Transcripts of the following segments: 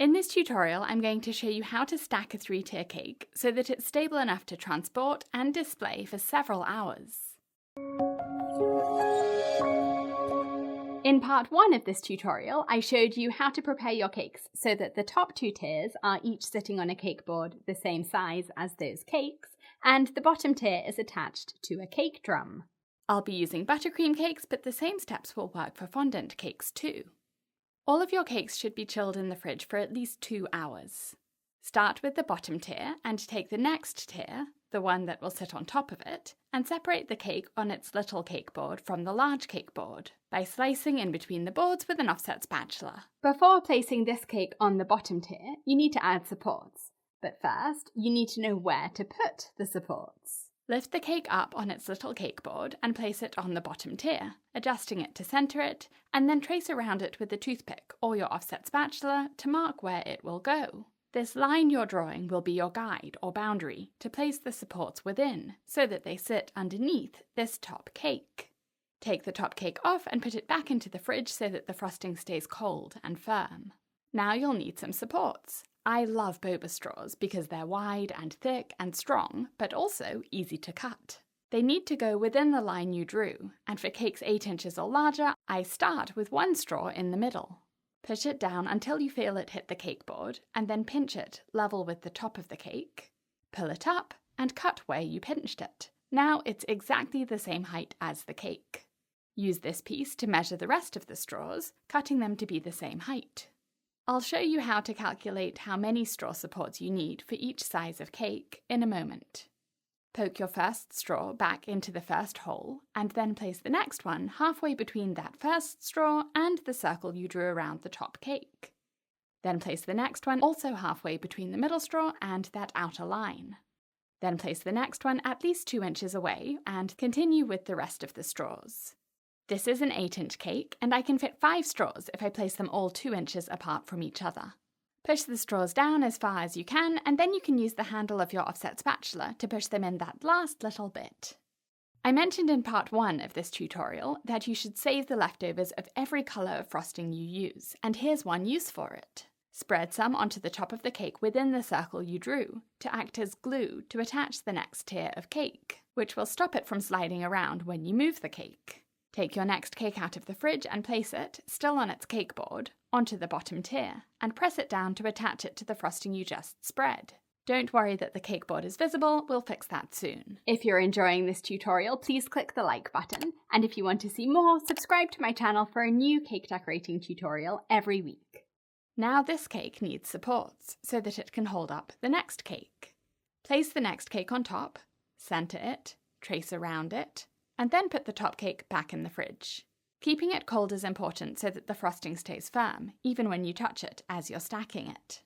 In this tutorial, I'm going to show you how to stack a 3-tier cake so that it's stable enough to transport and display for several hours. In part 1 of this tutorial, I showed you how to prepare your cakes so that the top 2 tiers are each sitting on a cake board the same size as those cakes, and the bottom tier is attached to a cake drum. I'll be using buttercream cakes, but the same steps will work for fondant cakes too. All of your cakes should be chilled in the fridge for at least 2 hours. Start with the bottom tier and take the next tier, the one that will sit on top of it, and separate the cake on its little cake board from the large cake board by slicing in between the boards with an offset spatula. Before placing this cake on the bottom tier, you need to add supports. But first, you need to know where to put the supports. Lift the cake up on its little cake board and place it on the bottom tier, adjusting it to center it, and then trace around it with a toothpick or your offset spatula to mark where it will go. This line you're drawing will be your guide or boundary to place the supports within, so that they sit underneath this top cake. Take the top cake off and put it back into the fridge so that the frosting stays cold and firm. Now you'll need some supports. I love boba straws because they're wide and thick and strong, but also easy to cut. They need to go within the line you drew, and for cakes 8 inches or larger, I start with 1 straw in the middle. Push it down until you feel it hit the cake board, and then pinch it level with the top of the cake. Pull it up and cut where you pinched it. Now it's exactly the same height as the cake. Use this piece to measure the rest of the straws, cutting them to be the same height. I'll show you how to calculate how many straw supports you need for each size of cake in a moment. Poke your first straw back into the first hole, and then place the next one halfway between that first straw and the circle you drew around the top cake. Then place the next one also halfway between the middle straw and that outer line. Then place the next one at least 2 inches away, and continue with the rest of the straws. This is an 8-inch cake, and I can fit 5 straws if I place them all 2 inches apart from each other. Push the straws down as far as you can, and then you can use the handle of your offset spatula to push them in that last little bit. I mentioned in part 1 of this tutorial that you should save the leftovers of every colour of frosting you use, and here's one use for it. Spread some onto the top of the cake within the circle you drew to act as glue to attach the next tier of cake, which will stop it from sliding around when you move the cake. Take your next cake out of the fridge and place it, still on its cake board, onto the bottom tier, and press it down to attach it to the frosting you just spread. Don't worry that the cake board is visible, we'll fix that soon. If you're enjoying this tutorial, please click the like button, and if you want to see more, subscribe to my channel for a new cake decorating tutorial every week. Now this cake needs supports, so that it can hold up the next cake. Place the next cake on top, center it, trace around it, and then put the top cake back in the fridge. Keeping it cold is important so that the frosting stays firm, even when you touch it as you're stacking it.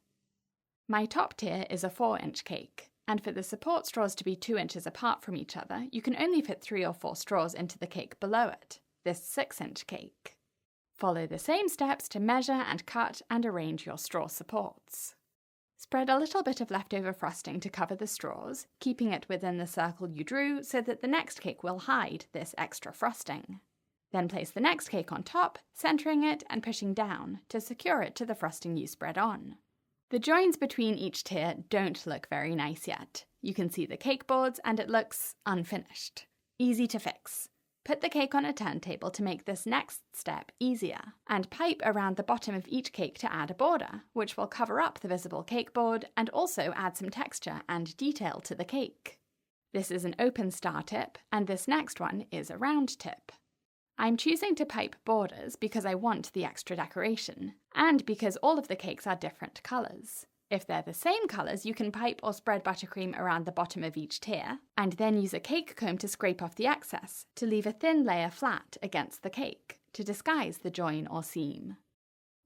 My top tier is a 4-inch cake, and for the support straws to be 2 inches apart from each other, you can only fit 3 or 4 straws into the cake below it, this 6-inch cake. Follow the same steps to measure and cut and arrange your straw supports. Spread a little bit of leftover frosting to cover the straws, keeping it within the circle you drew so that the next cake will hide this extra frosting. Then place the next cake on top, centering it and pushing down to secure it to the frosting you spread on. The joins between each tier don't look very nice yet. You can see the cake boards and it looks unfinished. Easy to fix. Put the cake on a turntable to make this next step easier, and pipe around the bottom of each cake to add a border, which will cover up the visible cake board and also add some texture and detail to the cake. This is an open star tip, and this next one is a round tip. I'm choosing to pipe borders because I want the extra decoration, and because all of the cakes are different colours. If they're the same colours, you can pipe or spread buttercream around the bottom of each tier, and then use a cake comb to scrape off the excess, to leave a thin layer flat against the cake, to disguise the join or seam.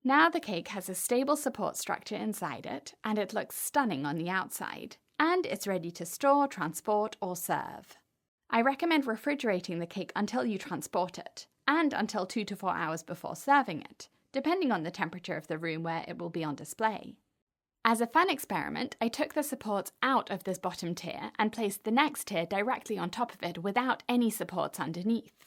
Now the cake has a stable support structure inside it, and it looks stunning on the outside, and it's ready to store, transport, or serve. I recommend refrigerating the cake until you transport it, and until 2 to 4 hours before serving it, depending on the temperature of the room where it will be on display. As a fun experiment, I took the supports out of this bottom tier and placed the next tier directly on top of it without any supports underneath.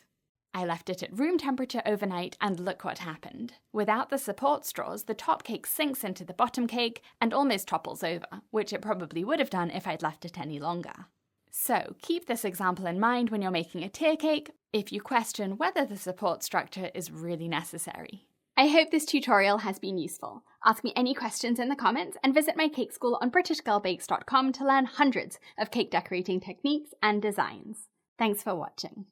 I left it at room temperature overnight and look what happened. Without the support straws, the top cake sinks into the bottom cake and almost topples over, which it probably would have done if I'd left it any longer. So keep this example in mind when you're making a tier cake if you question whether the support structure is really necessary. I hope this tutorial has been useful. Ask me any questions in the comments and visit my cake school on britishgirlbakes.com to learn hundreds of cake decorating techniques and designs. Thanks for watching.